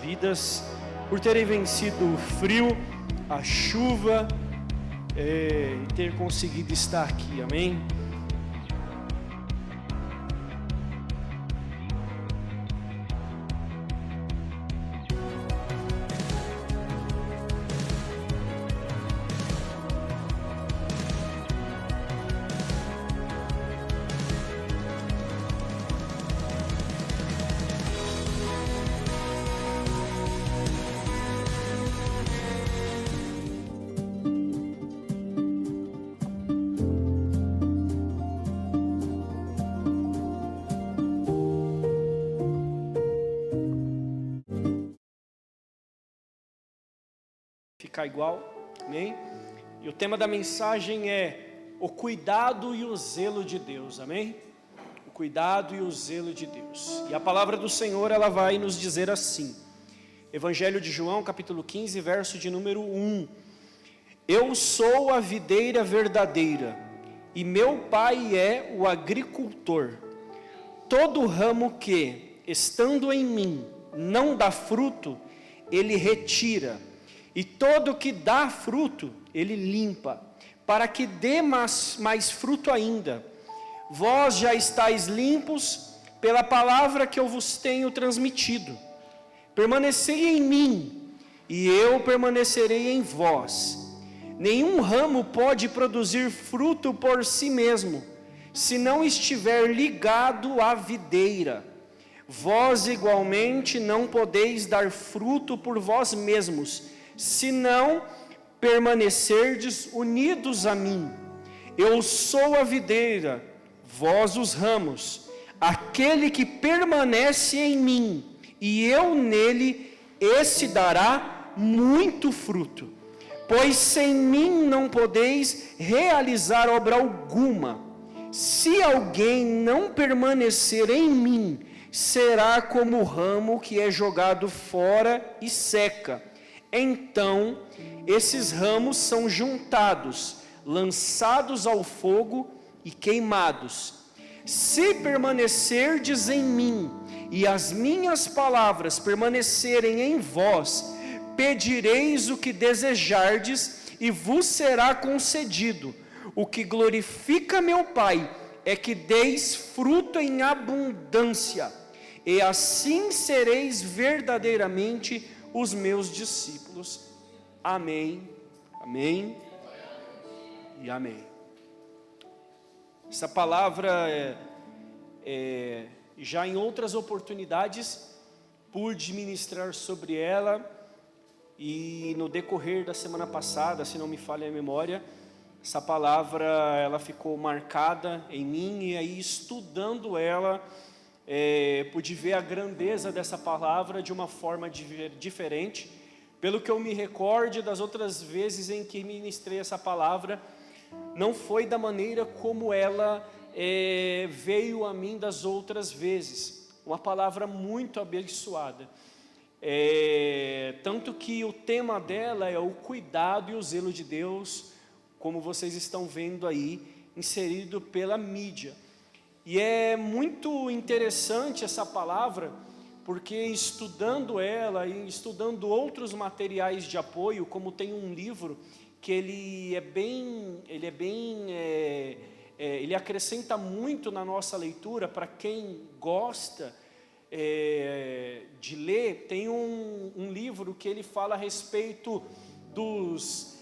vidas, por terem vencido o frio, a chuva e ter conseguido estar aqui, amém? Ficar igual, amém? E o tema da mensagem é o cuidado e o zelo de Deus, amém? O cuidado e o zelo de Deus. E a palavra do Senhor, ela vai nos dizer assim, Evangelho de João, capítulo 15, verso de número 1. Eu sou a videira verdadeira, e meu pai é o agricultor. Todo ramo que, estando em mim, não dá fruto, ele retira. E todo que dá fruto, ele limpa, para que dê mais fruto ainda. Vós já estáis limpos pela palavra que eu vos tenho transmitido. Permanecei em mim, e eu permanecerei em vós. Nenhum ramo pode produzir fruto por si mesmo, se não estiver ligado à videira. Vós igualmente não podeis dar fruto por vós mesmos, se não permanecerdes unidos a mim. Eu sou a videira, vós os ramos. Aquele que permanece em mim e eu nele, esse dará muito fruto. Pois sem mim não podeis realizar obra alguma. Se alguém não permanecer em mim, será como o ramo que é jogado fora e seca. Então, esses ramos são juntados, lançados ao fogo e queimados. Se permanecerdes em mim, e as minhas palavras permanecerem em vós, pedireis o que desejardes, e vos será concedido. O que glorifica meu Pai é que deis fruto em abundância, e assim sereis verdadeiramente os meus discípulos. Amém, amém e amém. Essa palavra já em outras oportunidades pude ministrar sobre ela, e no decorrer da semana passada, se não me falha a memória, essa palavra ela ficou marcada em mim, e aí estudando ela, pude ver a grandeza dessa palavra de uma forma diferente. Pelo que eu me recorde das outras vezes em que ministrei essa palavra, não foi da maneira como ela veio a mim das outras vezes. Uma palavra muito abençoada. Tanto que o tema dela é o cuidado e o zelo de Deus, como vocês estão vendo aí, inserido pela mídia. E é muito interessante essa palavra, porque estudando ela e estudando outros materiais de apoio, como tem um livro que ele acrescenta muito na nossa leitura, para quem gosta de ler. Tem um livro que ele fala a respeito dos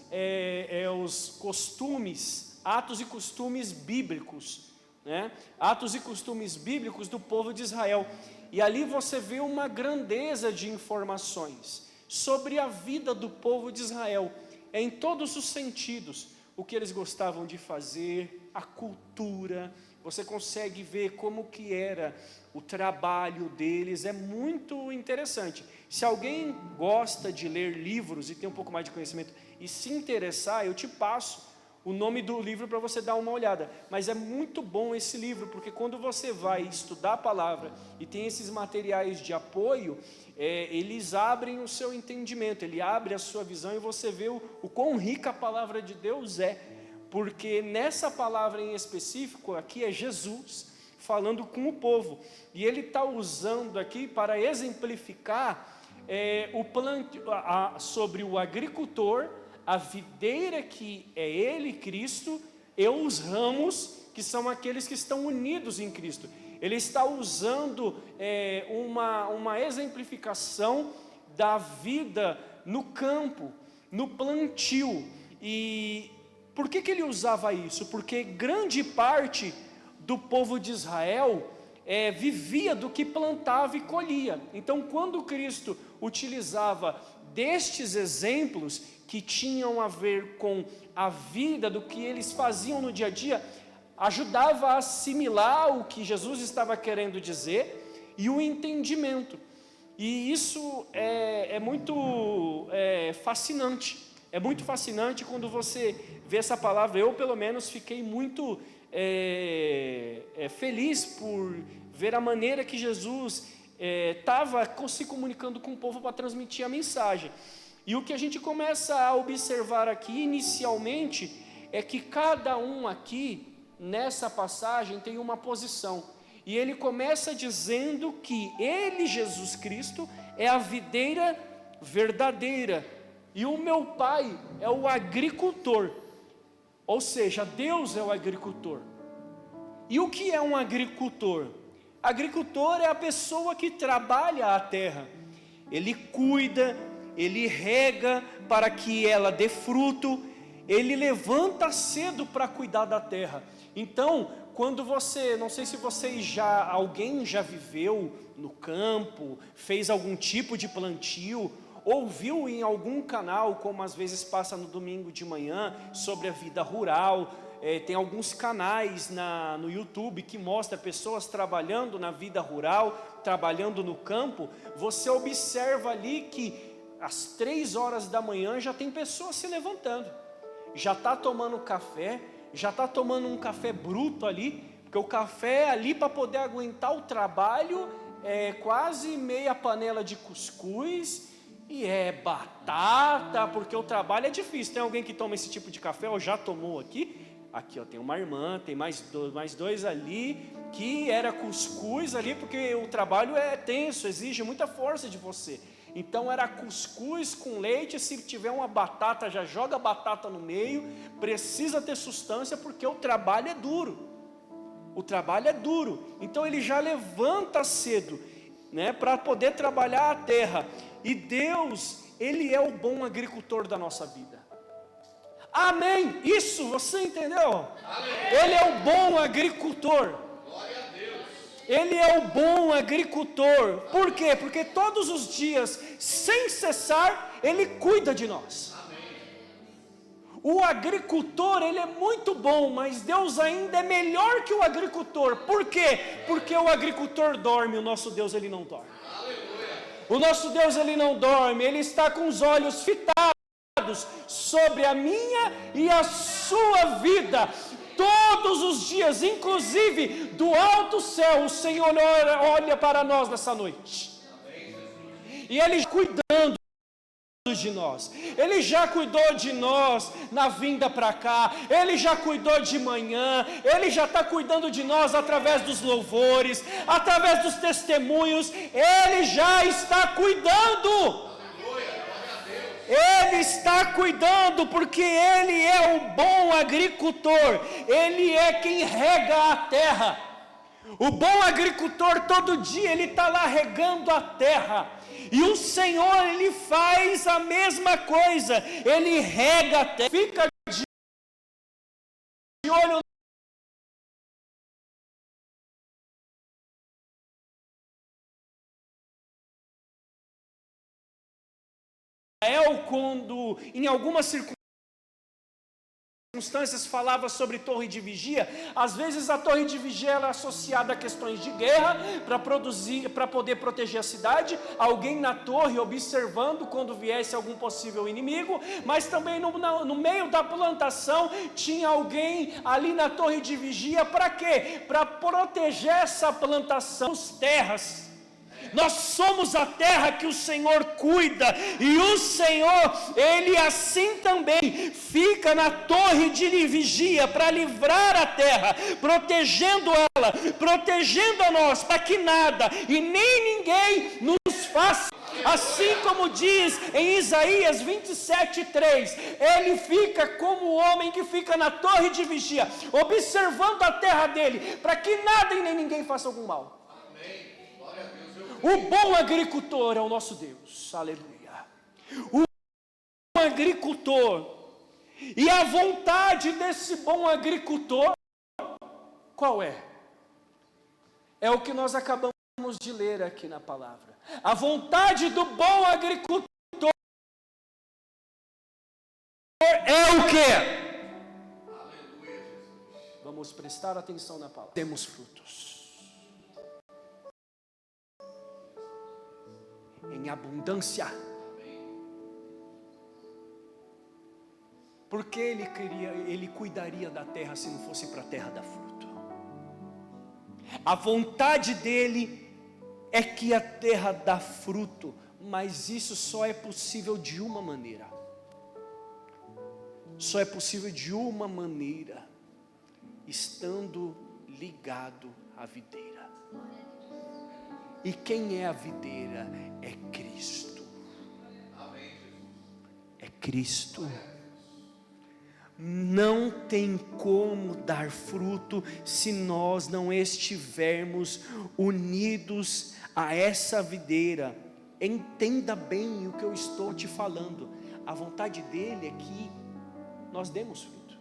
os costumes, atos e costumes bíblicos, né? Atos e costumes bíblicos do povo de Israel. E ali você vê uma grandeza de informações sobre a vida do povo de Israel, em todos os sentidos, o que eles gostavam de fazer, a cultura. Você consegue ver como que era o trabalho deles. É muito interessante. Se alguém gosta de ler livros e tem um pouco mais de conhecimento e se interessar, eu te passo o nome do livro para você dar uma olhada. Mas é muito bom esse livro, porque quando você vai estudar a palavra e tem esses materiais de apoio, eles abrem o seu entendimento, ele abre a sua visão, e você vê o quão rica a palavra de Deus é. Porque nessa palavra em específico, aqui é Jesus falando com o povo, e ele está usando aqui para exemplificar sobre o agricultor, a videira que é ele, Cristo, e os ramos, que são aqueles que estão unidos em Cristo. Ele está usando uma exemplificação da vida no campo, no plantio. E por que ele usava isso? Porque grande parte do povo de Israel vivia do que plantava e colhia. Então, quando Cristo utilizava destes exemplos que tinham a ver com a vida, do que eles faziam no dia a dia, ajudava a assimilar o que Jesus estava querendo dizer e o entendimento. E isso é muito fascinante. É muito fascinante quando você vê essa palavra. Eu, pelo menos, fiquei muito feliz por ver a maneira que Jesus estava se comunicando com o povo para transmitir a mensagem. E o que a gente começa a observar aqui inicialmente é que cada um aqui nessa passagem tem uma posição, e ele começa dizendo que ele, Jesus Cristo, é a videira verdadeira, e o meu pai é o agricultor, ou seja, Deus é o agricultor. E o que é um agricultor? Agricultor é a pessoa que trabalha a terra, ele cuida, ele rega para que ela dê fruto, ele levanta cedo para cuidar da terra. Então, quando você, não sei se alguém já viveu no campo, fez algum tipo de plantio, ou viu em algum canal, como às vezes passa no domingo de manhã, sobre a vida rural, tem alguns canais no YouTube que mostra pessoas trabalhando na vida rural, trabalhando no campo. Você observa ali que às 3 horas da manhã já tem pessoas se levantando, já está tomando café, já está tomando um café bruto ali, porque o café ali, para poder aguentar o trabalho, é quase meia panela de cuscuz, e batata, porque o trabalho é difícil. Tem alguém que toma esse tipo de café, ou já tomou aqui? Aqui, ó, tem uma irmã, tem mais dois ali, que era cuscuz ali, porque o trabalho é tenso, exige muita força de você. Então era cuscuz com leite. Se tiver uma batata, já joga a batata no meio. Precisa ter sustância, porque o trabalho é duro. O trabalho é duro. Então ele já levanta cedo, né, para poder trabalhar a terra. E Deus, ele é o bom agricultor da nossa vida. Amém? Isso, você entendeu? Amém. Ele é o bom agricultor. Glória a Deus. Ele é o bom agricultor. Por quê? Porque todos os dias, sem cessar, ele cuida de nós. Amém. O agricultor, ele é muito bom, mas Deus ainda é melhor que o agricultor. Por quê? Porque o agricultor dorme, o nosso Deus, ele não dorme. O nosso Deus, ele não dorme, ele está com os olhos fitados sobre a minha e a sua vida, todos os dias, inclusive do alto céu, o Senhor olha para nós nessa noite, e ele cuidando de nós. Ele já cuidou de nós na vinda para cá, ele já cuidou de manhã, ele já está cuidando de nós através dos louvores, através dos testemunhos, ele já está cuidando. Ele está cuidando, porque ele é o bom agricultor, ele é quem rega a terra. O bom agricultor, todo dia ele está lá regando a terra, e o Senhor, ele faz a mesma coisa, ele rega a terra, fica de olho quando em algumas circunstâncias falava sobre torre de vigia. Às vezes a torre de vigia ela é associada a questões de guerra, para poder proteger a cidade, alguém na torre observando quando viesse algum possível inimigo, mas também no meio da plantação tinha alguém ali na torre de vigia. Para quê? Para proteger essa plantação, as terras. Nós somos a terra que o Senhor cuida, e o Senhor, ele assim também fica na torre de vigia para livrar a terra, protegendo ela, protegendo a nós, para que nada e nem ninguém nos faça. Assim como diz em Isaías 27:3, ele fica como o homem que fica na torre de vigia, observando a terra dele, para que nada e nem ninguém faça algum mal. Amém. Glória a Deus. O bom agricultor é o nosso Deus, aleluia. O bom agricultor, e a vontade desse bom agricultor, qual é? É o que nós acabamos de ler aqui na palavra. A vontade do bom agricultor é o quê? Aleluia, Jesus. Vamos prestar atenção na palavra. Temos frutos em abundância. Porque ele cuidaria da terra se não fosse para a terra dar fruto. A vontade dele é que a terra dá fruto, mas isso só é possível de uma maneira. Só é possível de uma maneira, estando ligado à videira. E quem é a videira? É Cristo. É Cristo. Não tem como dar fruto se nós não estivermos unidos a essa videira. Entenda bem o que eu estou te falando. A vontade dele é que nós demos fruto.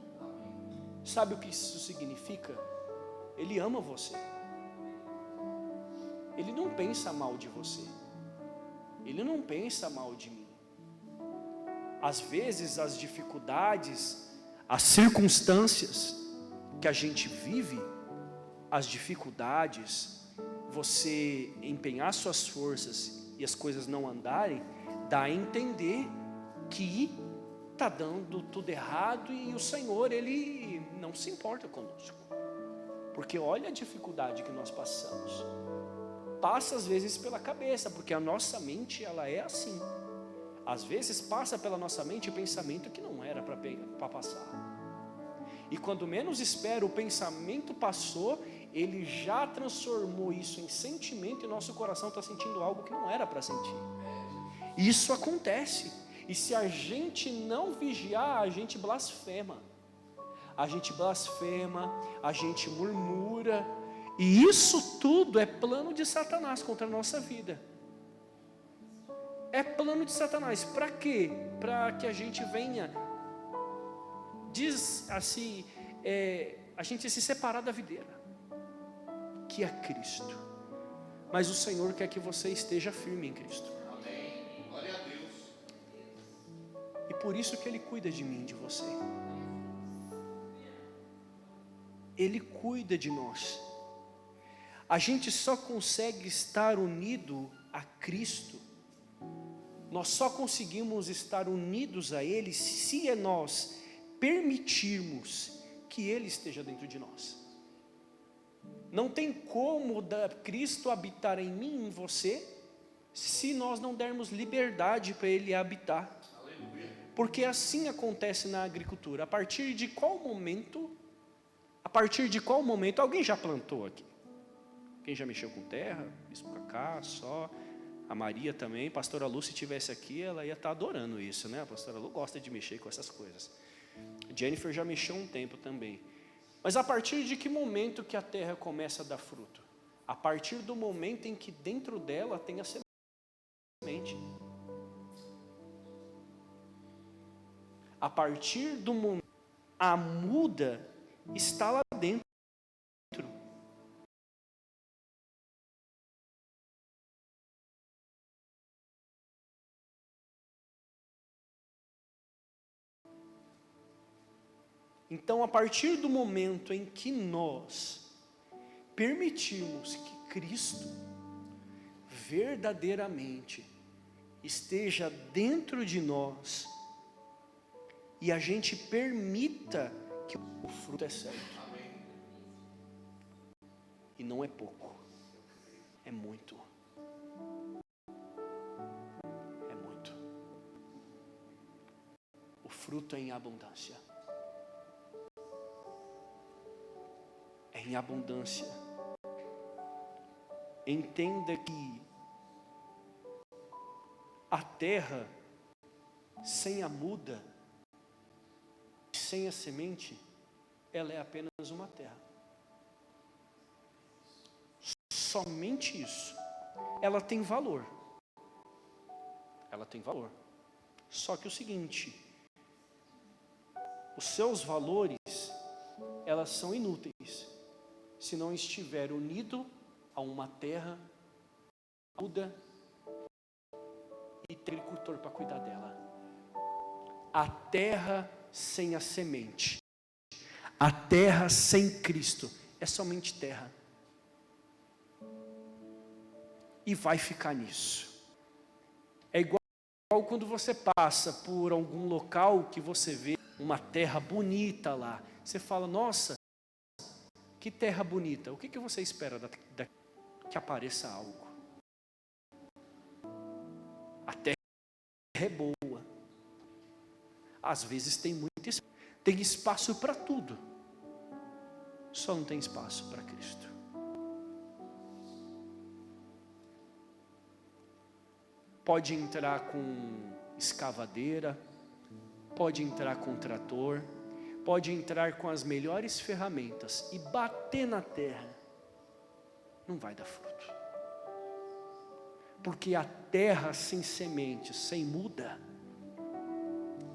Sabe o que isso significa? Ele ama você. Ele não pensa mal de você. Ele não pensa mal de mim. Às vezes as dificuldades, as circunstâncias que a gente vive, as dificuldades, você empenhar suas forças e as coisas não andarem, dá a entender que está dando tudo errado e o Senhor, Ele não se importa conosco. Porque olha a dificuldade que nós passamos. Passa às vezes pela cabeça, porque a nossa mente ela é assim. Às vezes passa pela nossa mente o pensamento que não era para passar. E quando menos espera, o pensamento passou, ele já transformou isso em sentimento e nosso coração está sentindo algo que não era para sentir. Isso acontece. E se a gente não vigiar, a gente blasfema. A gente blasfema, a gente murmura. E isso tudo é plano de Satanás contra a nossa vida. É plano de Satanás. Para quê? Para que a gente venha, a gente se separar da videira, que é Cristo. Mas o Senhor quer que você esteja firme em Cristo. Amém. Glória a Deus. E por isso que Ele cuida de mim, de você. Ele cuida de nós. A gente só consegue estar unido a Cristo. Nós só conseguimos estar unidos a Ele se nós permitirmos que Ele esteja dentro de nós. Não tem como Cristo habitar em mim e em você, se nós não dermos liberdade para Ele habitar. Aleluia. Porque assim acontece na agricultura. A partir de qual momento, alguém já plantou aqui? Quem já mexeu com terra? Bispo Cacá, só... A Maria também, pastora Lu, se estivesse aqui, ela ia estar adorando isso, né? A pastora Lu gosta de mexer com essas coisas. Jennifer já mexeu um tempo também. Mas a partir de que momento que a terra começa a dar fruto? A partir do momento em que dentro dela tem a semente. A partir do momento, a muda está lá dentro. Então, a partir do momento em que nós permitirmos que Cristo verdadeiramente esteja dentro de nós e a gente permita que o fruto é certo. E não é pouco, é muito. É muito. O fruto é em abundância. Em abundância. Entenda que A terra sem a muda, sem a semente, ela é apenas uma terra. Somente isso. Ela tem valor. Ela tem valor. Só que o seguinte, os seus valores, elas são inúteis se não estiver unido a uma terra muda e ter agricultor para cuidar dela. A terra sem a semente, a terra sem Cristo, é somente terra. E vai ficar nisso. É igual quando você passa por algum local que você vê uma terra bonita lá. Você fala, nossa, que terra bonita. O que você espera que apareça algo? A terra é boa. Às vezes tem espaço para tudo. Só não tem espaço para Cristo. Pode entrar com escavadeira, pode entrar com trator, pode entrar com as melhores ferramentas e bater na terra, não vai dar fruto. Porque a terra sem semente, sem muda,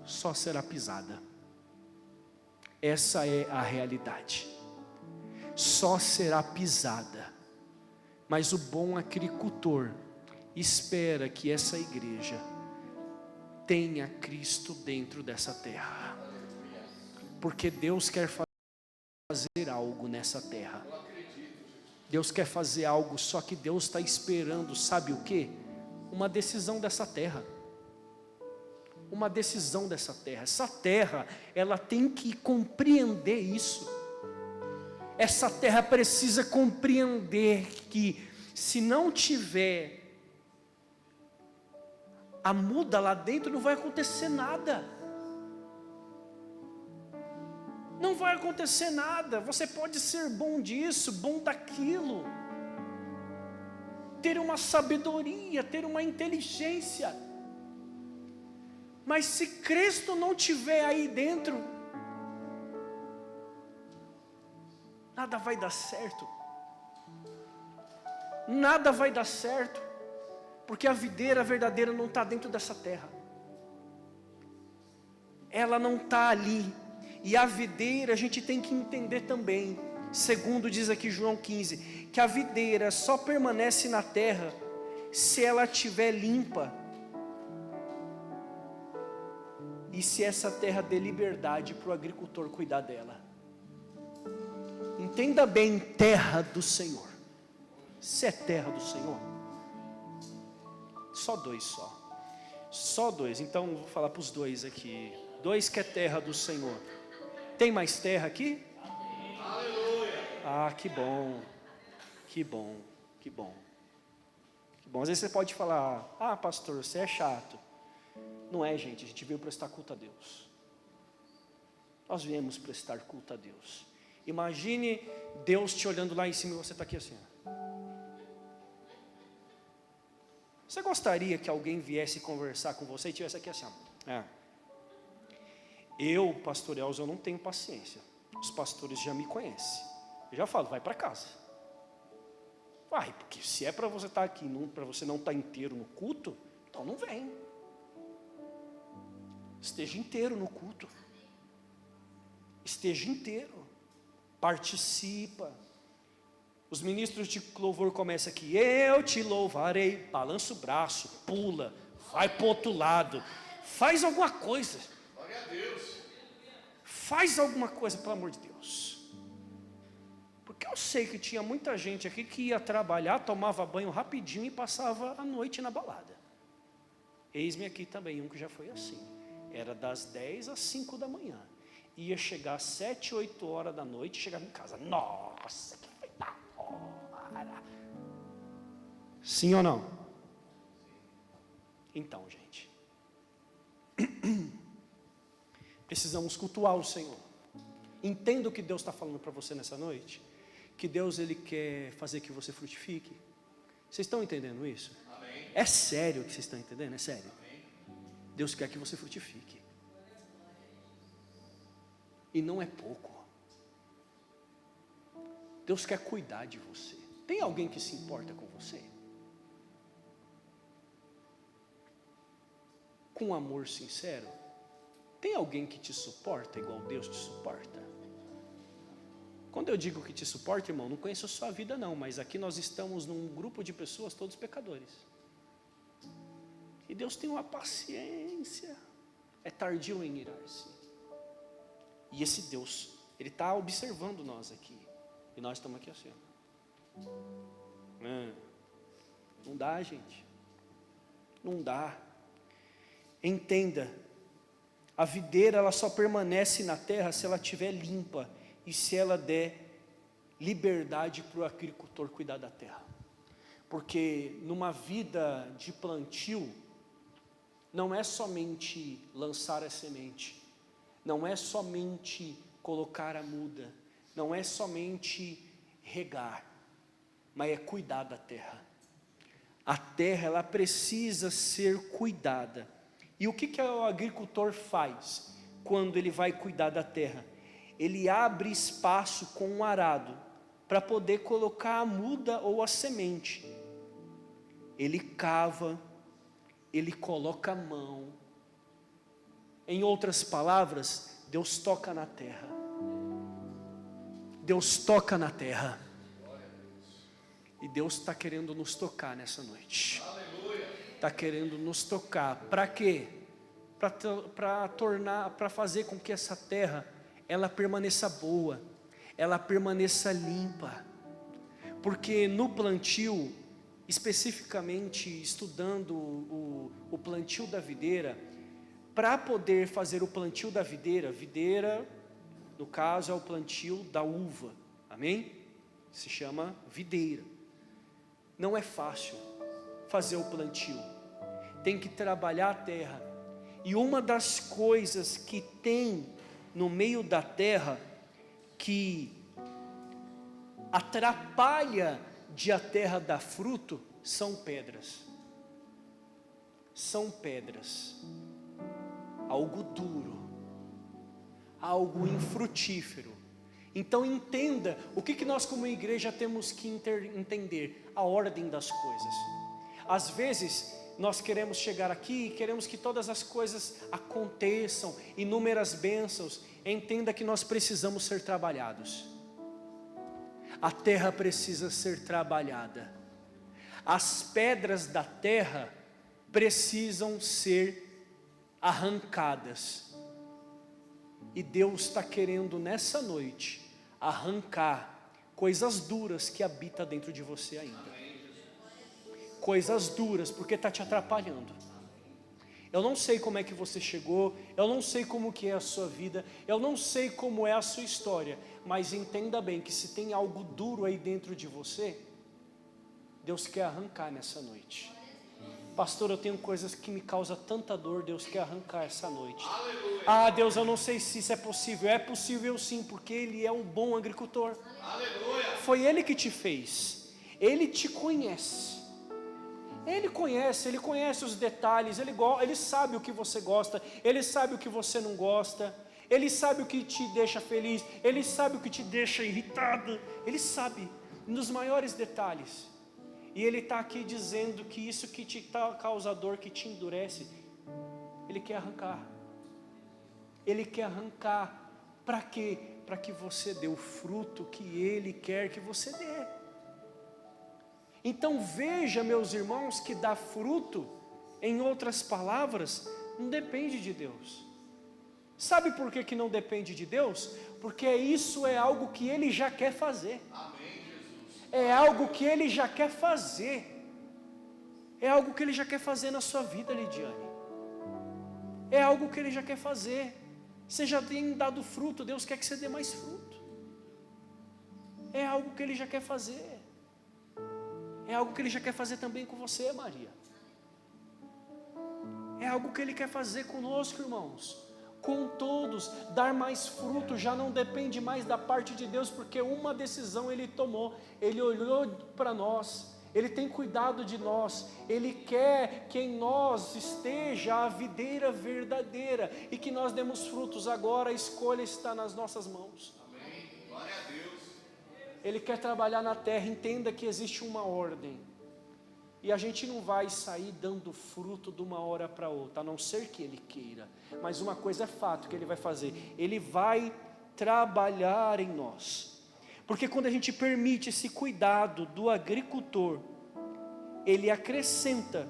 só será pisada. Essa é a realidade. Só será pisada. Mas o bom agricultor espera que essa igreja tenha Cristo dentro dessa terra. Porque Deus quer fazer algo nessa terra. Deus quer fazer algo, só que Deus está esperando, sabe o quê? Uma decisão dessa terra. Uma decisão dessa terra. Essa terra, ela tem que compreender isso. Essa terra precisa compreender que se não tiver a muda lá dentro, não vai acontecer nada. Não vai acontecer nada. Você pode ser bom disso, bom daquilo, ter uma sabedoria, ter uma inteligência, mas se Cristo não tiver aí dentro, nada vai dar certo. Nada vai dar certo, porque a videira verdadeira não está dentro dessa terra. Ela não está ali. E a videira a gente tem que entender também, segundo diz aqui João 15, que a videira só permanece na terra se ela estiver limpa. E se essa terra dê liberdade para o agricultor cuidar dela. Entenda bem, terra do Senhor. Se é terra do Senhor, só dois só 2, então eu vou falar para os dois aqui. 2 que é terra do Senhor. Tem mais terra aqui? Aleluia. Ah, que bom. Que bom, que bom. Que bom. Às vezes você pode falar, ah pastor, você é chato. Não é, gente, a gente veio prestar culto a Deus. Nós viemos prestar culto a Deus. Imagine Deus te olhando lá em cima e você está aqui assim. Você gostaria que alguém viesse conversar com você e tivesse aqui assim? Eu, pastor Elzo, eu não tenho paciência. Os pastores já me conhecem. Eu já falo, vai para casa. Vai, porque se é para você estar aqui, para você não estar inteiro no culto, então não vem. Esteja inteiro no culto. Esteja inteiro. Participa. Os ministros de louvor começam aqui, eu te louvarei, balança o braço, pula, vai para o outro lado, faz alguma coisa. Glória a Deus. Faz alguma coisa, pelo amor de Deus. Porque eu sei que tinha muita gente aqui que ia trabalhar, tomava banho rapidinho e passava a noite na balada. Eis-me aqui também um que já foi assim. Era das 10 às 5 da manhã. Ia chegar às 7, 8 horas da noite e chegava em casa. Nossa, que foi da hora. Sim ou não? Então, gente. Precisamos cultuar o Senhor. Entenda o que Deus está falando para você nessa noite. Que Deus, Ele quer fazer que você frutifique. Vocês estão entendendo isso? Amém. É sério o que vocês estão entendendo? É sério. Deus quer que você frutifique. E não é pouco. Deus quer cuidar de você. Tem alguém que se importa com você? Com amor sincero? Tem alguém que te suporta igual Deus te suporta? Quando eu digo que te suporta, irmão, não conheço a sua vida não, mas aqui nós estamos num grupo de pessoas, todos pecadores. E Deus tem uma paciência, é tardio em irar-se. E esse Deus, Ele está observando nós aqui. E nós estamos aqui assim. Não dá, gente. Não dá. Entenda, a videira ela só permanece na terra se ela estiver limpa e se ela der liberdade para o agricultor cuidar da terra. Porque numa vida de plantio, não é somente lançar a semente, não é somente colocar a muda, não é somente regar, mas é cuidar da terra. A terra ela precisa ser cuidada. E o que o agricultor faz quando ele vai cuidar da terra? Ele abre espaço com um arado para poder colocar a muda ou a semente. Ele cava, ele coloca a mão. Em outras palavras, Deus toca na terra. Deus toca na terra. E Deus está querendo nos tocar nessa noite. Está querendo nos tocar. Para quê? Para fazer com que essa terra ela permaneça boa, ela permaneça limpa. Porque no plantio, especificamente estudando o plantio da videira, para poder fazer o plantio da videira, no caso é o plantio da uva, amém? Se chama videira. Não é fácil fazer o plantio, tem que trabalhar a terra, e uma das coisas que tem no meio da terra, que atrapalha de a terra dar fruto, são pedras. São pedras, algo duro, algo infrutífero. Então entenda, o que nós como igreja temos que entender? A ordem das coisas. Às vezes, nós queremos chegar aqui, queremos que todas as coisas aconteçam, inúmeras bênçãos. Entenda que nós precisamos ser trabalhados. A terra precisa ser trabalhada. As pedras da terra precisam ser arrancadas. E Deus está querendo nessa noite arrancar coisas duras que habitam dentro de você ainda. Coisas duras, porque está te atrapalhando. Eu não sei como é que você chegou, eu não sei como que é a sua vida, eu não sei como é a sua história, mas entenda bem que se tem algo duro aí dentro de você, Deus quer arrancar nessa noite. Pastor, eu tenho coisas que me causam tanta dor, Deus quer arrancar essa noite. Aleluia. Ah, Deus, eu não sei se isso é possível sim, porque Ele é um bom agricultor. Aleluia. Foi Ele que te fez, Ele te conhece. Ele conhece os detalhes, Ele sabe o que você gosta, Ele sabe o que você não gosta, Ele sabe o que te deixa feliz, Ele sabe o que te deixa irritado, Ele sabe, nos maiores detalhes. E Ele está aqui dizendo que isso que te causa dor, que te endurece, Ele quer arrancar. Ele quer arrancar, para quê? Para que você dê o fruto que Ele quer que você dê. Então veja, meus irmãos, que dar fruto, em outras palavras, não depende de Deus. Sabe por que não depende de Deus? Porque isso é algo que Ele já quer fazer. Amém, Jesus. É algo que Ele já quer fazer. É algo que Ele já quer fazer na sua vida, Lidiane. É algo que Ele já quer fazer. Você já tem dado fruto, Deus quer que você dê mais fruto. É algo que Ele já quer fazer. É algo que Ele já quer fazer também com você, Maria. É algo que Ele quer fazer conosco, irmãos. Com todos, dar mais fruto já não depende mais da parte de Deus, porque uma decisão Ele tomou. Ele olhou para nós, Ele tem cuidado de nós, Ele quer que em nós esteja a videira verdadeira e que nós demos frutos. Agora a escolha está nas nossas mãos. Amém. Glória a Deus. Ele quer trabalhar na terra. Entenda que existe uma ordem, e a gente não vai sair dando fruto de uma hora para outra, a não ser que Ele queira. Mas uma coisa é fato que Ele vai fazer: Ele vai trabalhar em nós. Porque quando a gente permite esse cuidado do agricultor, ele acrescenta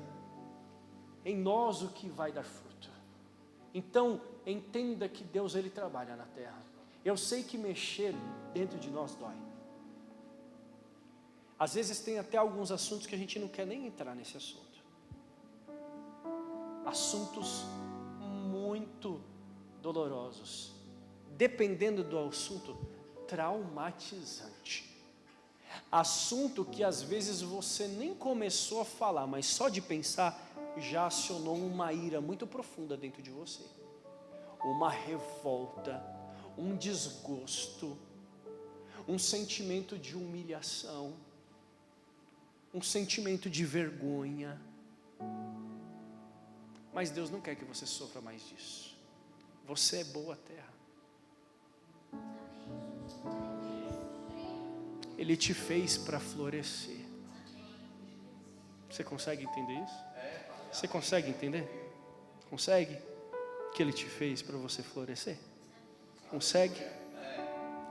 em nós o que vai dar fruto. Então, entenda que Deus, Ele trabalha na terra. Eu sei que mexer dentro de nós dói. Às vezes tem até alguns assuntos que a gente não quer nem entrar nesse assunto. Assuntos muito dolorosos. Dependendo do assunto, traumatizante. Assunto que às vezes você nem começou a falar, mas só de pensar já acionou uma ira muito profunda dentro de você. Uma revolta, um desgosto, um sentimento de humilhação, um sentimento de vergonha. Mas Deus não quer que você sofra mais disso. Você é boa terra. Ele te fez para florescer. Você consegue entender isso? Você consegue entender? Consegue? Que Ele te fez para você florescer? Consegue?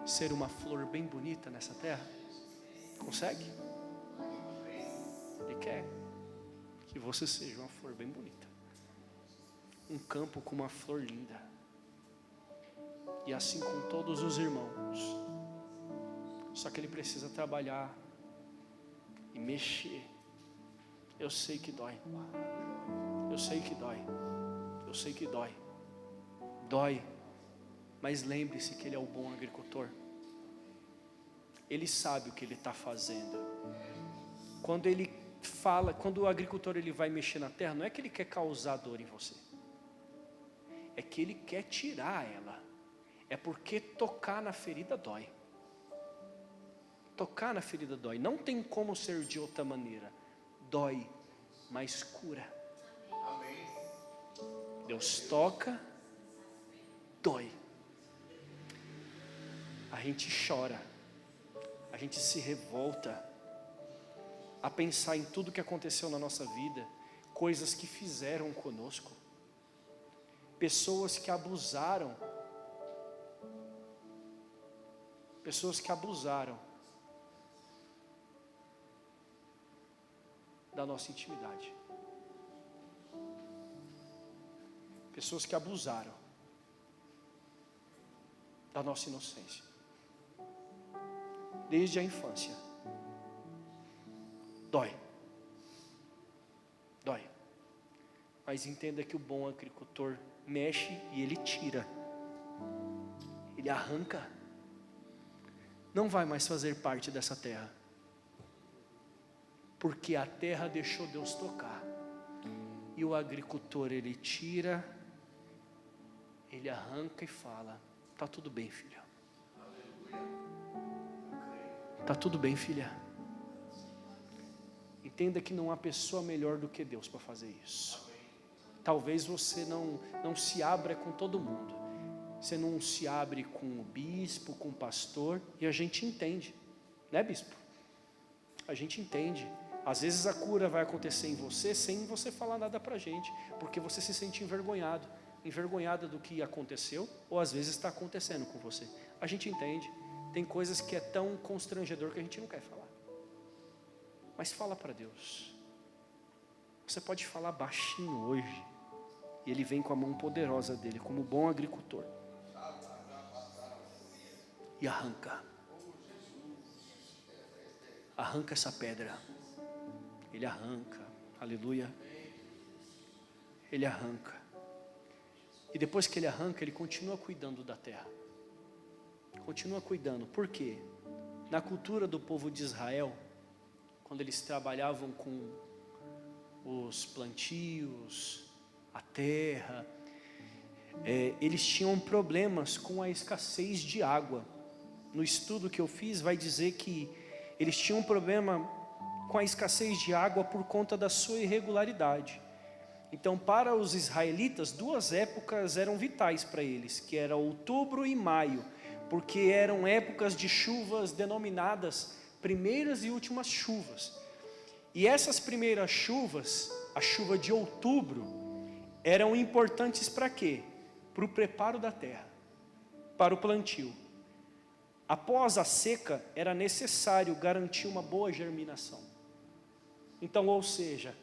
Ser uma flor bem bonita nessa terra? Consegue? Ele quer que você seja uma flor bem bonita. Um campo com uma flor linda. E assim com todos os irmãos. Só que Ele precisa trabalhar e mexer. Eu sei que dói. Eu sei que dói. Eu sei que dói. Dói. Mas lembre-se que Ele é o bom agricultor. Ele sabe o que Ele está fazendo. Quando Ele fala, quando o agricultor ele vai mexer na terra, não é que Ele quer causar dor em você. É que Ele quer tirar ela. É porque tocar na ferida dói. Tocar na ferida dói. Não tem como ser de outra maneira. Dói, mas cura. Amém. Deus toca, dói. A gente chora. A gente se revolta a pensar em tudo que aconteceu na nossa vida, coisas que fizeram conosco, pessoas que abusaram da nossa intimidade, pessoas que abusaram da nossa inocência, desde a infância. Dói, dói, mas entenda que o bom agricultor mexe e Ele tira, Ele arranca. Não vai mais fazer parte dessa terra, porque a terra deixou Deus tocar, e o agricultor ele tira, ele arranca e fala: tá tudo bem, filha. Tá tudo bem, filha. Entenda que não há pessoa melhor do que Deus para fazer isso. Talvez você não se abra com todo mundo. Você não se abre com o bispo, com o pastor, e a gente entende, né, bispo? A gente entende. Às vezes a cura vai acontecer em você sem você falar nada pra gente, porque você se sente envergonhada do que aconteceu, ou às vezes está acontecendo com você. A gente entende. Tem coisas que é tão constrangedor que a gente não quer falar. Mas fala para Deus. Você pode falar baixinho hoje, e Ele vem com a mão poderosa dele, como bom agricultor, e arranca essa pedra. Ele arranca, aleluia. Ele arranca, e depois que Ele arranca, Ele continua cuidando da terra, continua cuidando. Por quê? Na cultura do povo de Israel, quando eles trabalhavam com os plantios, a terra, eles tinham problemas com a escassez de água. No estudo que eu fiz vai dizer que eles tinham um problema com a escassez de água por conta da sua irregularidade. Então, para os israelitas, 2 épocas eram vitais para eles, que era outubro e maio, porque eram épocas de chuvas denominadas primeiras e últimas chuvas. E essas primeiras chuvas, a chuva de outubro, eram importantes para quê? Para o preparo da terra, para o plantio. Após a seca, era necessário garantir uma boa germinação. Então, ou seja,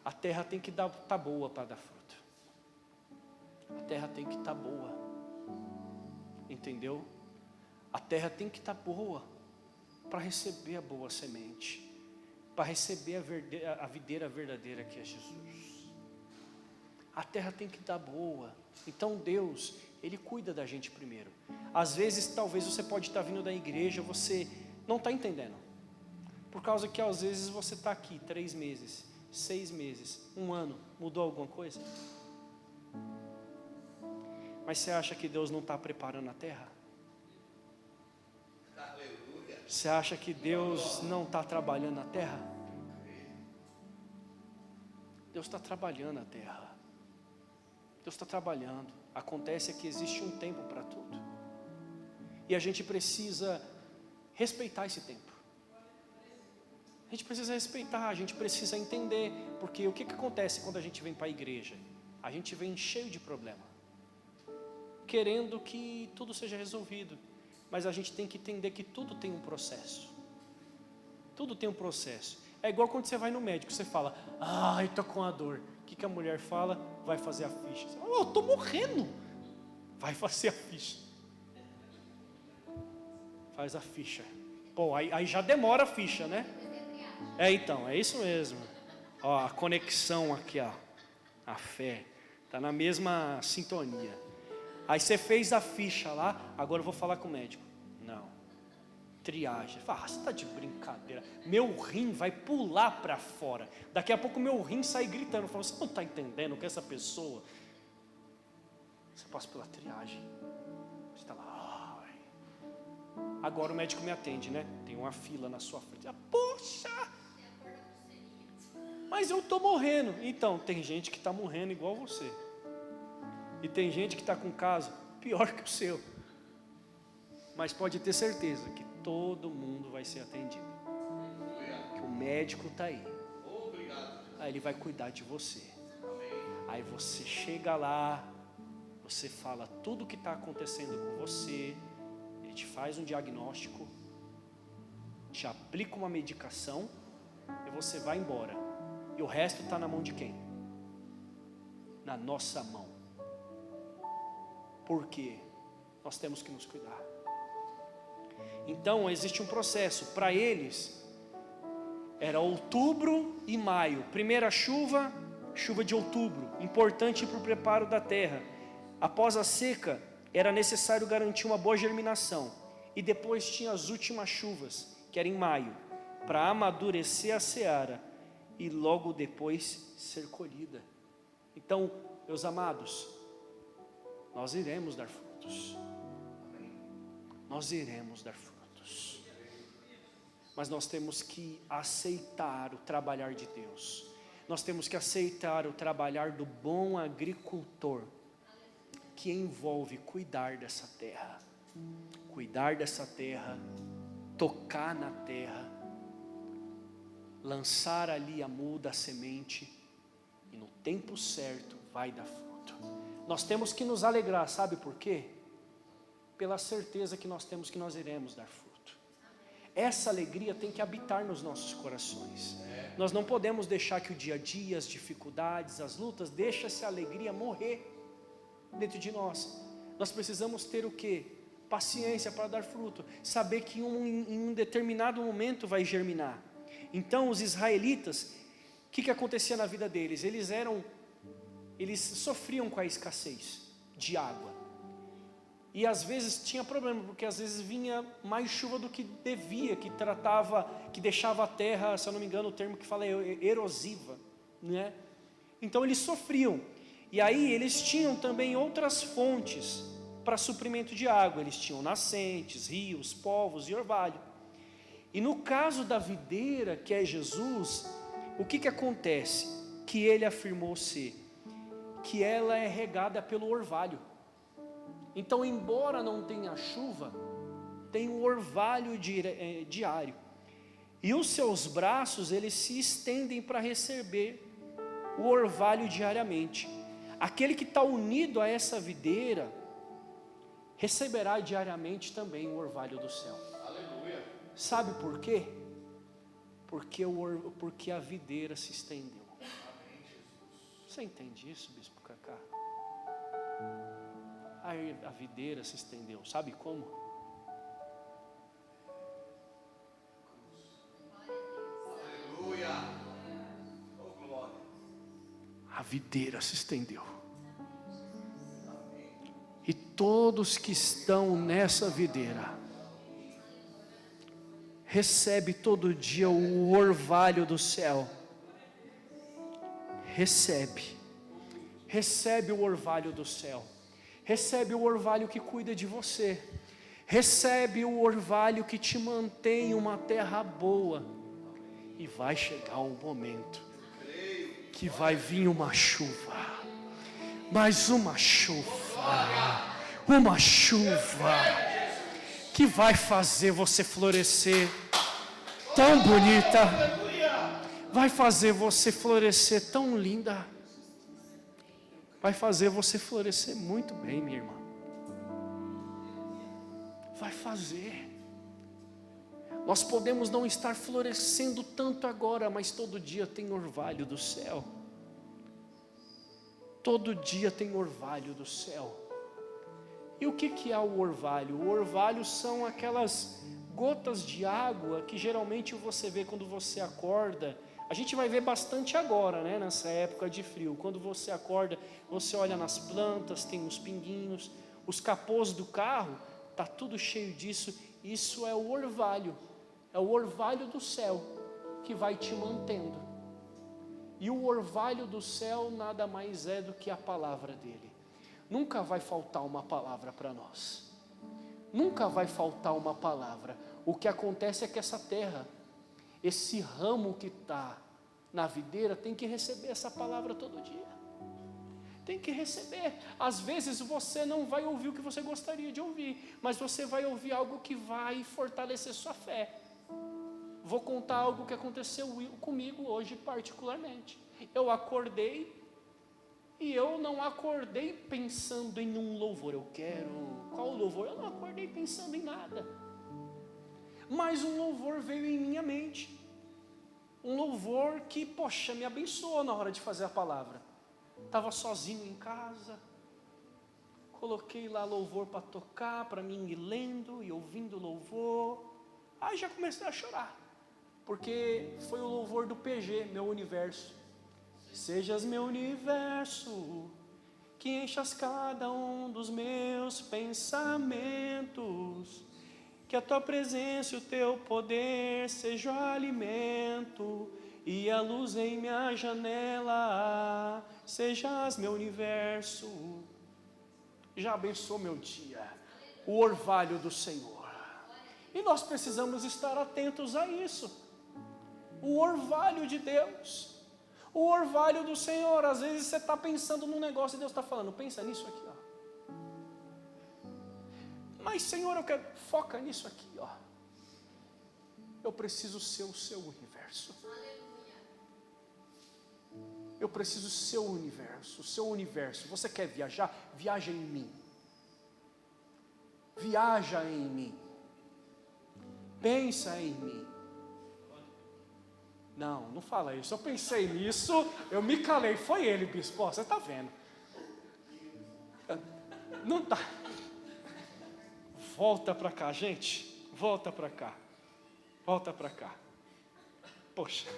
a terra tem que estar boa para dar fruto. A terra tem que estar boa. Entendeu? A terra tem que estar boa para receber a boa semente, para receber a videira verdadeira que é Jesus. A terra tem que estar boa. Então Deus, Ele cuida da gente primeiro. Às vezes, talvez você pode estar vindo da igreja, você não está entendendo. Por causa que às vezes você está aqui 3 meses, 6 meses, 1 ano, mudou alguma coisa? Mas você acha que Deus não está preparando a terra? Você acha que Deus não está trabalhando a terra? Deus está trabalhando a terra. Deus está trabalhando. Acontece que existe um tempo para tudo. E a gente precisa respeitar esse tempo. A gente precisa respeitar, a gente precisa entender. Porque o que acontece quando a gente vem para a igreja? A gente vem cheio de problema, querendo que tudo seja resolvido. Mas a gente tem que entender que tudo tem um processo. Tudo tem um processo. É igual quando você vai no médico, você fala, ai, estou com a dor. O que a mulher fala? Vai fazer a ficha. Você fala, eu estou morrendo. Vai fazer a ficha. Faz a ficha. Pô, aí já demora a ficha, né? Então, é isso mesmo. Ó, a conexão aqui, ó. A fé. Está na mesma sintonia. Aí você fez a ficha lá, agora eu vou falar com o médico. Não. Triagem. Fala, você está de brincadeira. Meu rim vai pular para fora. Daqui a pouco meu rim sai gritando. Fala, você não está entendendo que essa pessoa... Você passa pela triagem. Você está lá. Ai. Agora o médico me atende, né? Tem uma fila na sua frente. Poxa! Mas eu estou morrendo. Então, tem gente que está morrendo igual você. E tem gente que está com caso pior que o seu. Mas pode ter certeza que todo mundo vai ser atendido. Que o médico está aí. Aí ele vai cuidar de você. Aí você chega lá, você fala tudo o que está acontecendo com você. Ele te faz um diagnóstico, te aplica uma medicação e você vai embora. E o resto está na mão de quem? Na nossa mão. Porque nós temos que nos cuidar. Então existe um processo. Para eles era outubro e maio. Primeira chuva, chuva de outubro, importante para o preparo da terra. Após a seca, era necessário garantir uma boa germinação. E depois tinha as últimas chuvas, que era em maio, para amadurecer a seara e logo depois ser colhida. Então, meus amados, nós iremos dar frutos. Nós iremos dar frutos. Mas nós temos que aceitar o trabalhar de Deus. Nós temos que aceitar o trabalhar do bom agricultor, que envolve cuidar dessa terra. Cuidar dessa terra, tocar na terra, lançar ali a muda, a semente, e no tempo certo vai dar fruto. Nós temos que nos alegrar, sabe por quê? Pela certeza que nós temos que nós iremos dar fruto. Essa alegria tem que habitar nos nossos corações. Nós não podemos deixar que o dia a dia, as dificuldades, as lutas, deixe essa alegria morrer dentro de nós. Nós precisamos ter o quê? Paciência para dar fruto. Saber que em um determinado momento vai germinar. Então os israelitas, o que acontecia na vida deles? Eles sofriam com a escassez de água. E às vezes tinha problema, porque às vezes vinha mais chuva do que devia, que deixava a terra, se eu não me engano o termo que fala é erosiva, né? Então eles sofriam. E aí eles tinham também outras fontes para suprimento de água. Eles tinham nascentes, rios, povos e orvalho. E no caso da videira, que é Jesus, o que acontece? Que ele afirmou ser, que ela é regada pelo orvalho. Então, embora não tenha chuva, tem um orvalho diário. E os seus braços, eles se estendem para receber o orvalho diariamente. Aquele que está unido a essa videira, receberá diariamente também o orvalho do céu. Aleluia. Sabe por quê? Porque a videira se estendeu. Amém, Jesus. Você entende isso, Bispo Cacá? A videira se estendeu, sabe como? Aleluia. Oh, glória. A videira se estendeu. E todos que estão nessa videira recebe todo dia o orvalho do céu. Recebe o orvalho do céu. Recebe o orvalho que cuida de você. Recebe o orvalho que te mantém em uma terra boa. E vai chegar um momento que vai vir uma chuva. Mais uma chuva. Uma chuva que vai fazer você florescer tão bonita. Vai fazer você florescer tão linda. Vai fazer você florescer muito bem, minha irmã. Vai fazer. Nós podemos não estar florescendo tanto agora, mas todo dia tem orvalho do céu. Todo dia tem orvalho do céu. E o que é o orvalho? O orvalho são aquelas gotas de água que geralmente você vê quando você acorda. A gente vai ver bastante agora, né, nessa época de frio. Quando você acorda, você olha nas plantas, tem uns pinguinhos. Os capôs do carro, está tudo cheio disso. Isso é o orvalho. É o orvalho do céu que vai te mantendo. E o orvalho do céu nada mais é do que a palavra dele. Nunca vai faltar uma palavra para nós. Nunca vai faltar uma palavra. O que acontece é que essa terra, esse ramo que está na videira, tem que receber essa palavra todo dia. Tem que receber. Às vezes você não vai ouvir o que você gostaria de ouvir, mas você vai ouvir algo que vai fortalecer sua fé. Vou contar algo que aconteceu comigo hoje particularmente. Eu acordei e eu não acordei pensando em um louvor. Eu quero, qual louvor? Eu não acordei pensando em nada. Mas um louvor veio em minha mente. Um louvor que, poxa, me abençoou na hora de fazer a palavra. Estava sozinho em casa. Coloquei lá louvor para tocar, para mim ir lendo e ouvindo louvor. Aí já comecei a chorar. Porque foi o louvor do PG, meu universo. Sejas meu universo, que enchas cada um dos meus pensamentos, que a tua presença e o teu poder sejam alimento, e a luz em minha janela, sejas meu universo. Já abençoou meu dia, o orvalho do Senhor. E nós precisamos estar atentos a isso. O orvalho de Deus. O orvalho do Senhor. Às vezes você está pensando num negócio e Deus está falando, pensa nisso aqui, ó. Mas Senhor, eu quero, foca nisso aqui, ó. Eu preciso ser o seu universo. Eu preciso ser o universo, o seu universo. Você quer viajar? Viaja em mim. Viaja em mim. Pensa em mim. Não fala isso. Eu pensei nisso, eu me calei. Foi ele, bispo. Ó, você está vendo. Não tá. Volta para cá, gente. Volta para cá. Volta para cá. Poxa.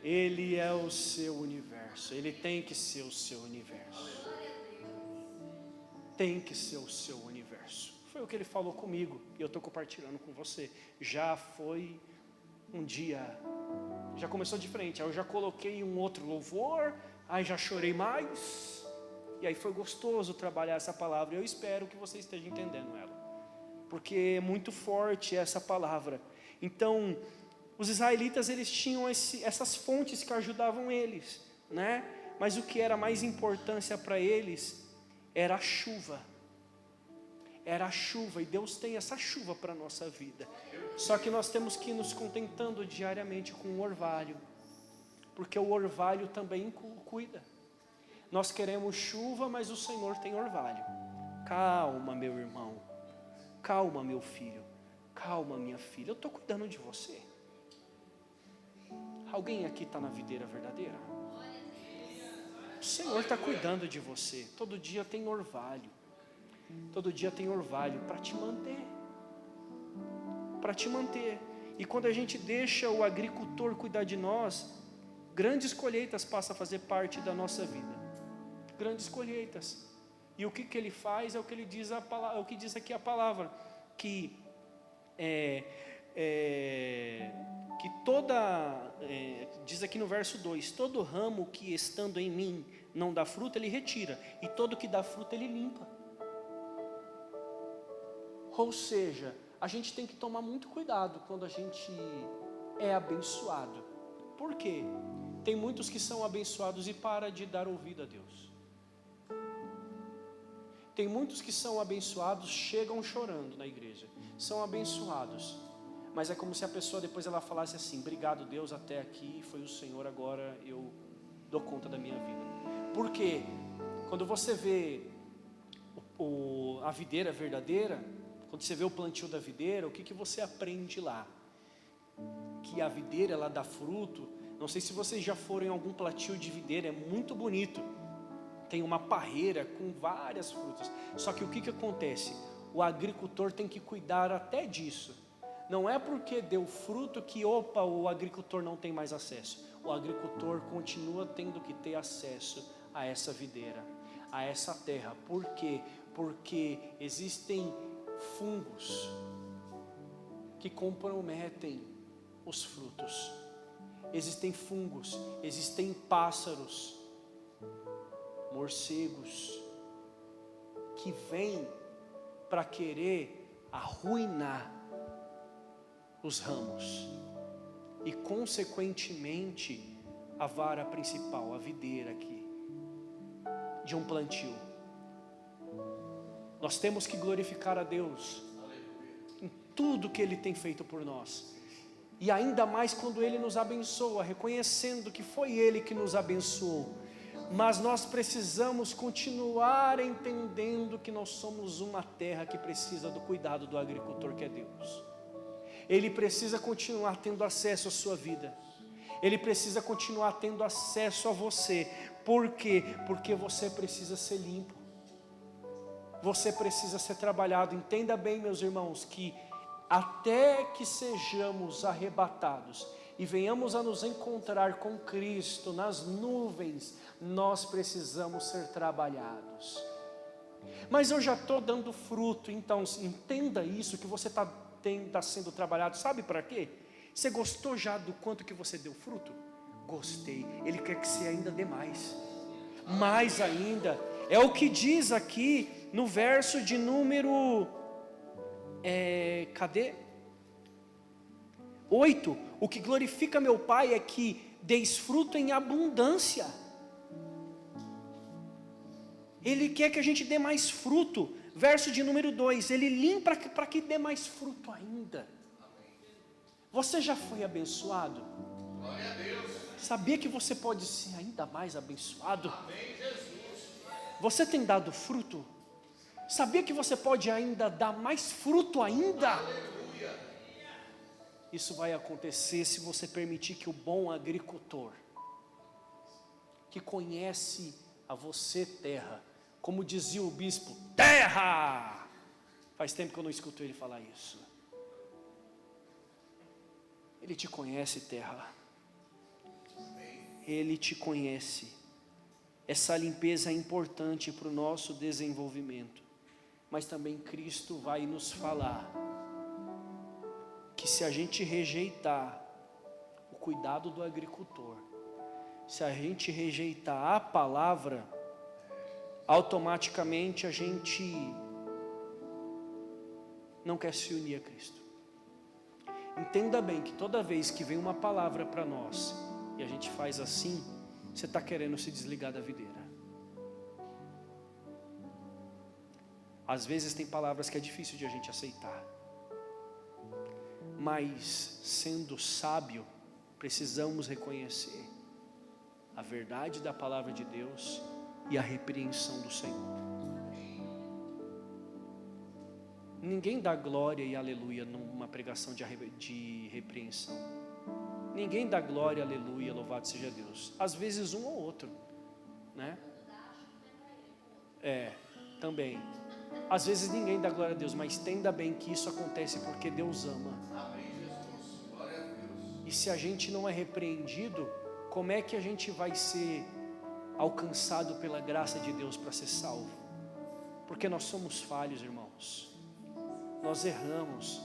Ele é o seu universo. Ele tem que ser o seu universo. Tem que ser o seu universo. Foi o que ele falou comigo e eu estou compartilhando com você. Já foi um dia, já começou diferente. Aí eu já coloquei um outro louvor, aí já chorei mais. E aí foi gostoso trabalhar essa palavra. Eu espero que você esteja entendendo ela. porque é muito forte essa palavra. Então, os israelitas, eles tinham essas fontes que ajudavam eles, né? Mas o que era mais importância para eles era a chuva. Era a chuva, e Deus tem essa chuva para a nossa vida. Só que nós temos que ir nos contentando diariamente com o orvalho, porque o orvalho também cuida. Nós queremos chuva, mas o Senhor tem orvalho. Calma, meu irmão. Calma, meu filho. Calma, minha filha. Eu estou cuidando de você. Alguém aqui está na videira verdadeira? O Senhor está cuidando de você. Todo dia tem orvalho. Todo dia tem orvalho para te manter. Para te manter. E quando a gente deixa o agricultor cuidar de nós, grandes colheitas passam a fazer parte da nossa vida. Grandes colheitas. E o que ele faz é o que ele diz é o que diz aqui a palavra, que diz aqui no verso 2: todo ramo que estando em mim não dá fruta, ele retira, e todo que dá fruta ele limpa. Ou seja, a gente tem que tomar muito cuidado quando a gente é abençoado. Por quê? Tem muitos que são abençoados e param de dar ouvido a Deus. Tem muitos que são abençoados, chegam chorando na igreja, são abençoados, mas é como se a pessoa depois ela falasse assim: obrigado Deus, até aqui foi o Senhor, agora eu dou conta da minha vida. Por quê? Quando você vê a videira verdadeira, quando você vê o plantio da videira, o que você aprende lá? Que a videira ela dá fruto. Não sei se vocês já foram em algum plantio de videira, é muito bonito. Tem uma parreira com várias frutas. Só que o que acontece? O agricultor tem que cuidar até disso. Não é porque deu fruto que o agricultor não tem mais acesso. O agricultor continua tendo que ter acesso a essa videira, a essa terra. Por quê? Porque existem fungos que comprometem os frutos. Existem fungos, existem pássaros, morcegos, que vêm para querer arruinar os ramos e consequentemente a vara principal, a videira aqui de um plantio. Nós temos que glorificar a Deus em tudo que Ele tem feito por nós, e ainda mais quando Ele nos abençoa, reconhecendo que foi Ele que nos abençoou. Mas nós precisamos continuar entendendo que nós somos uma terra que precisa do cuidado do agricultor, que é Deus. Ele precisa continuar tendo acesso à sua vida. Ele precisa continuar tendo acesso a você. Por quê? Porque você precisa ser limpo. Você precisa ser trabalhado. Entenda bem, meus irmãos, que até que sejamos arrebatados e venhamos a nos encontrar com Cristo nas nuvens, nós precisamos ser trabalhados. Mas eu já estou dando fruto, então entenda isso, que você está sendo trabalhado. Sabe para quê? Você gostou já do quanto que você deu fruto? Gostei. Ele quer que você ainda dê mais. Mais ainda. É o que diz aqui no verso de número 8. O que glorifica meu Pai é que deis fruto em abundância. Ele quer que a gente dê mais fruto. Verso de número 2, Ele limpa para que dê mais fruto ainda. Você já foi abençoado? Glória a Deus. Sabia que você pode ser ainda mais abençoado? Amém, Jesus. Você tem dado fruto? Sabia que você pode ainda dar mais fruto ainda? Aleluia. Isso vai acontecer se você permitir que o bom agricultor, que conhece a você, terra, como dizia o bispo, terra! Faz tempo que eu não escuto ele falar isso. Ele te conhece, terra. Ele te conhece. Essa limpeza é importante para o nosso desenvolvimento. Mas também Cristo vai nos falar que se a gente rejeitar o cuidado do agricultor, se a gente rejeitar a palavra, automaticamente a gente não quer se unir a Cristo. Entenda bem que toda vez que vem uma palavra para nós e a gente faz assim, você está querendo se desligar da videira. Às vezes tem palavras que é difícil de a gente aceitar, mas sendo sábio, precisamos reconhecer a verdade da palavra de Deus e a repreensão do Senhor. Ninguém dá glória e aleluia numa pregação de repreensão. Ninguém dá glória, aleluia, louvado seja Deus. Às vezes um ou outro, né? Também. Às vezes ninguém dá glória a Deus, mas entenda bem que isso acontece porque Deus ama. Amém, Jesus. Glória a Deus. E se a gente não é repreendido, como é que a gente vai ser alcançado pela graça de Deus para ser salvo? Porque nós somos falhos, irmãos. Nós erramos.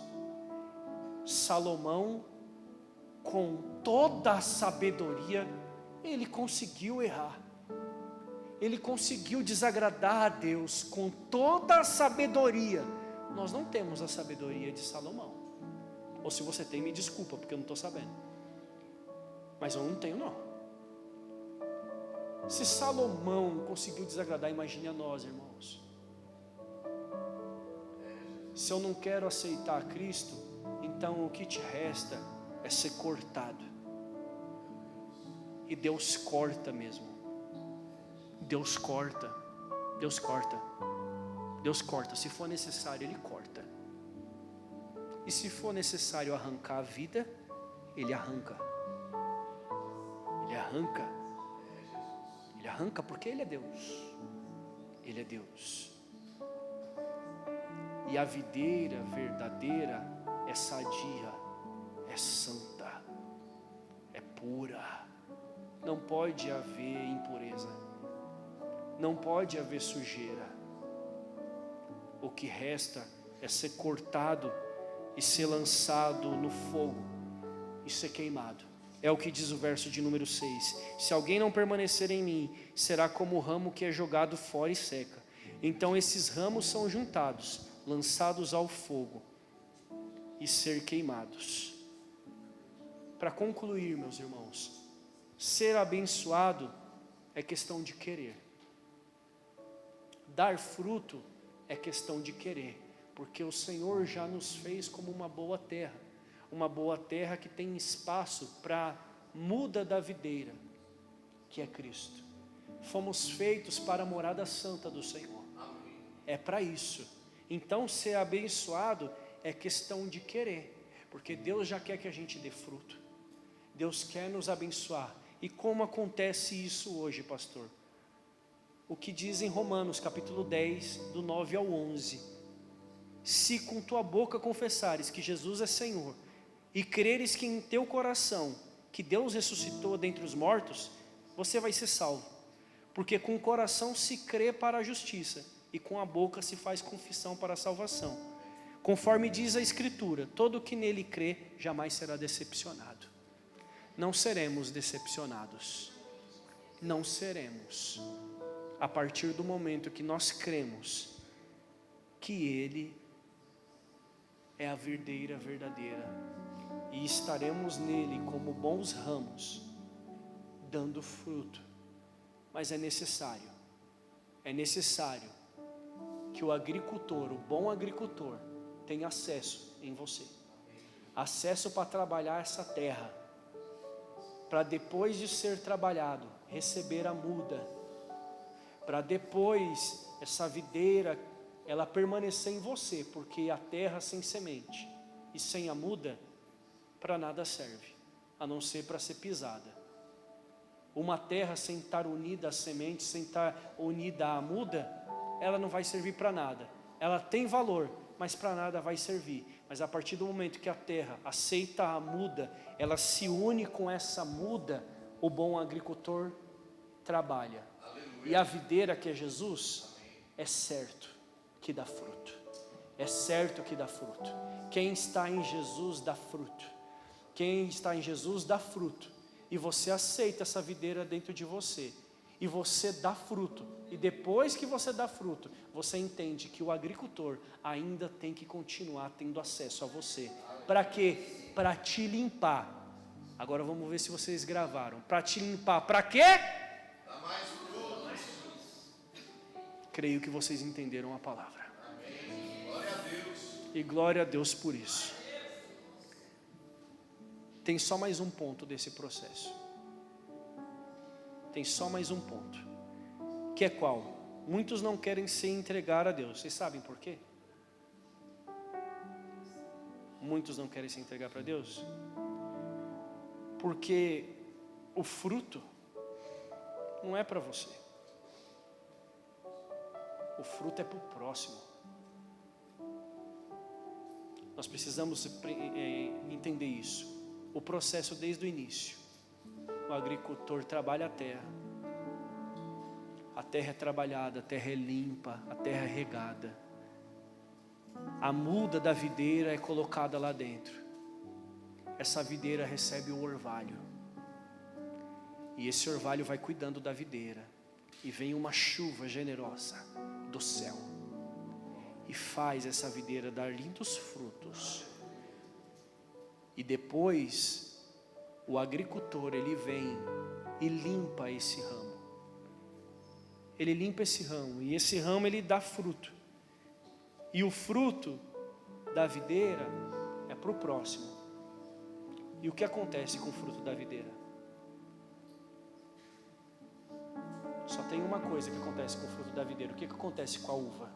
Salomão, com toda a sabedoria, ele conseguiu errar. Ele conseguiu desagradar a Deus com toda a sabedoria. Nós não temos a sabedoria de Salomão. Ou se você tem, me desculpa, porque eu não estou sabendo. Mas eu não tenho, não. Se Salomão conseguiu desagradar, imagine a nós, irmãos. Se eu não quero aceitar Cristo, então o que te resta é ser cortado. E Deus corta mesmo. Deus corta. Deus corta. Deus corta. Se for necessário, Ele corta. E se for necessário arrancar a vida, Ele arranca. Ele arranca. Ele arranca porque Ele é Deus. Ele é Deus. E a videira verdadeira é sadia, é santa, é pura. Não pode haver impureza, não pode haver sujeira. O que resta é ser cortado e ser lançado no fogo e ser queimado. É o que diz o verso de número 6. Se alguém não permanecer em mim, será como o ramo que é jogado fora e seca. Então esses ramos são juntados, lançados ao fogo e ser queimados. Para concluir, meus irmãos, ser abençoado é questão de querer. Dar fruto é questão de querer, porque o Senhor já nos fez como uma boa terra que tem espaço para muda da videira, que é Cristo. Fomos feitos para a morada santa do Senhor. É para isso. Então ser abençoado é questão de querer, porque Deus já quer que a gente dê fruto. Deus quer nos abençoar. E como acontece isso hoje, pastor? O que diz em Romanos capítulo 10, do 9 ao 11. Se com tua boca confessares que Jesus é Senhor, e creres que em teu coração que Deus ressuscitou dentre os mortos, você vai ser salvo. Porque com o coração se crê para a justiça, e com a boca se faz confissão para a salvação. Conforme diz a Escritura, todo que nele crê jamais será decepcionado. Não seremos decepcionados. Não seremos. A partir do momento que nós cremos que Ele é a videira verdadeira e estaremos nele como bons ramos, dando fruto. Mas é necessário que o agricultor, o bom agricultor, tenha acesso em você. Acesso para trabalhar essa terra, para depois de ser trabalhado, receber a muda, para depois essa videira, ela permanecer em você, porque a terra sem semente e sem a muda, para nada serve, a não ser para ser pisada. Uma terra sem estar unida à semente, sem estar unida à muda, ela não vai servir para nada. Ela tem valor, mas para nada vai servir. Mas a partir do momento que a terra aceita a muda, ela se une com essa muda, o bom agricultor trabalha. Aleluia. E a videira, que é Jesus, é certo que dá fruto. É certo que dá fruto. Quem está em Jesus dá fruto. Quem está em Jesus dá fruto. E você aceita essa videira dentro de você. e você dá fruto, e depois que você dá fruto, você entende que o agricultor ainda tem que continuar tendo acesso a você. Para quê? Para te limpar. Agora vamos ver se vocês gravaram. Para te limpar, para quê? Dá mais frutos. Creio que vocês entenderam a palavra. Amém. Glória a Deus. E glória a Deus por isso. Tem só mais um ponto desse processo. Tem só mais um ponto. Que é qual? Muitos não querem se entregar a Deus. Vocês sabem por quê? Muitos não querem se entregar para Deus? Porque o fruto não é para você. O fruto é para o próximo. Nós precisamos entender isso. O processo desde o início. O agricultor trabalha a terra. A terra é trabalhada, a terra é limpa, a terra é regada. A muda da videira é colocada lá dentro. Essa videira recebe o orvalho. E esse orvalho vai cuidando da videira. E vem uma chuva generosa do céu. E faz essa videira dar lindos frutos. E depois, o agricultor, ele vem e limpa esse ramo. Ele limpa esse ramo. E esse ramo, ele dá fruto. E o fruto da videira é para o próximo. E o que acontece com o fruto da videira? Só tem uma coisa que acontece com o fruto da videira. O que acontece com a uva?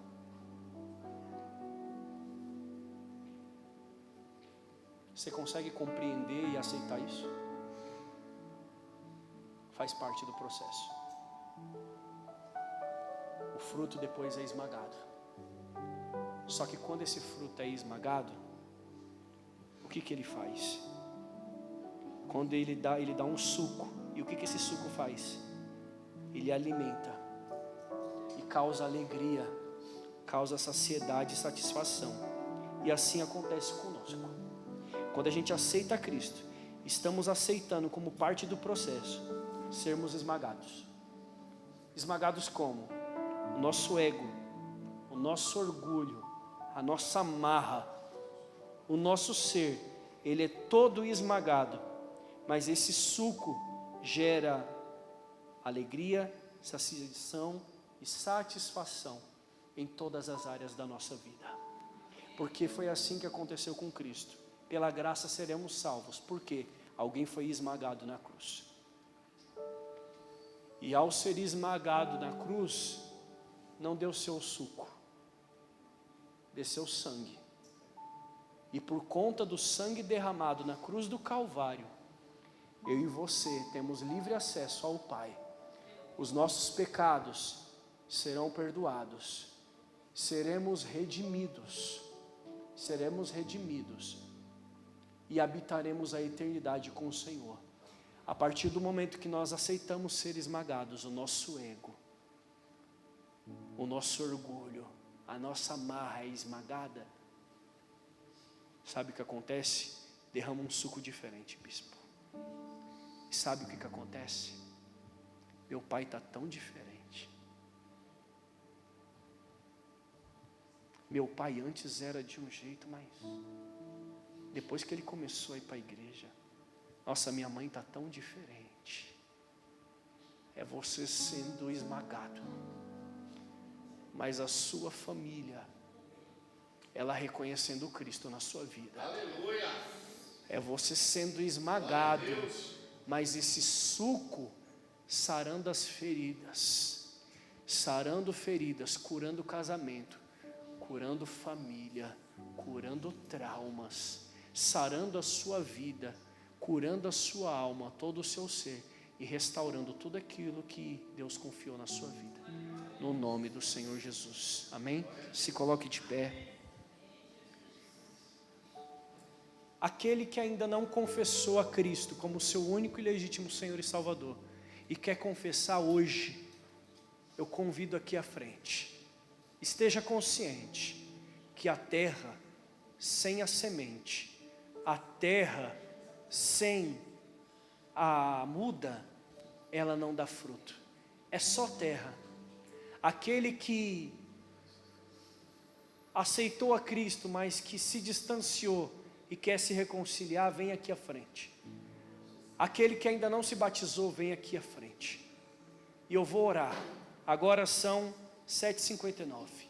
Você consegue compreender e aceitar isso? Faz parte do processo. O fruto depois é esmagado. Só que quando esse fruto é esmagado, o que ele faz? Quando ele dá um suco. E o que esse suco faz? Ele alimenta e causa alegria, causa saciedade e satisfação. E assim acontece conosco. Quando a gente aceita Cristo, estamos aceitando como parte do processo sermos esmagados. Esmagados como? O nosso ego, o nosso orgulho, a nossa marra, o nosso ser, ele é todo esmagado. Mas esse suco gera alegria, satisfação e satisfação em todas as áreas da nossa vida. Porque foi assim que aconteceu com Cristo. Pela graça seremos salvos. Porque alguém foi esmagado na cruz. E ao ser esmagado na cruz, não deu seu suco, desceu sangue. E por conta do sangue derramado na cruz do Calvário, eu e você temos livre acesso ao Pai. Os nossos pecados serão perdoados. Seremos redimidos. E habitaremos a eternidade com o Senhor. A partir do momento que nós aceitamos ser esmagados, o nosso ego, o nosso orgulho, a nossa marra é esmagada. Sabe o que acontece? Derrama um suco diferente, bispo. E sabe o que acontece? Meu pai está tão diferente. Meu pai antes era de um jeito, mas depois que ele começou a ir para a igreja, nossa, minha mãe está tão diferente. É você sendo esmagado, mas a sua família, ela reconhecendo Cristo na sua vida. Aleluia. É você sendo esmagado, mas esse suco sarando as feridas, curando o casamento, curando família, curando traumas, sarando a sua vida, curando a sua alma, todo o seu ser e restaurando tudo aquilo que Deus confiou na sua vida. No nome do Senhor Jesus. Amém? Se coloque de pé. Aquele que ainda não confessou a Cristo como seu único e legítimo Senhor e Salvador e quer confessar hoje, eu convido aqui à frente. Esteja consciente que a terra sem a semente, a terra sem a muda, ela não dá fruto. é só terra. Aquele que aceitou a Cristo, mas que se distanciou e quer se reconciliar, vem aqui à frente. Aquele que ainda não se batizou, vem aqui à frente. E eu vou orar. Agora são 7h59.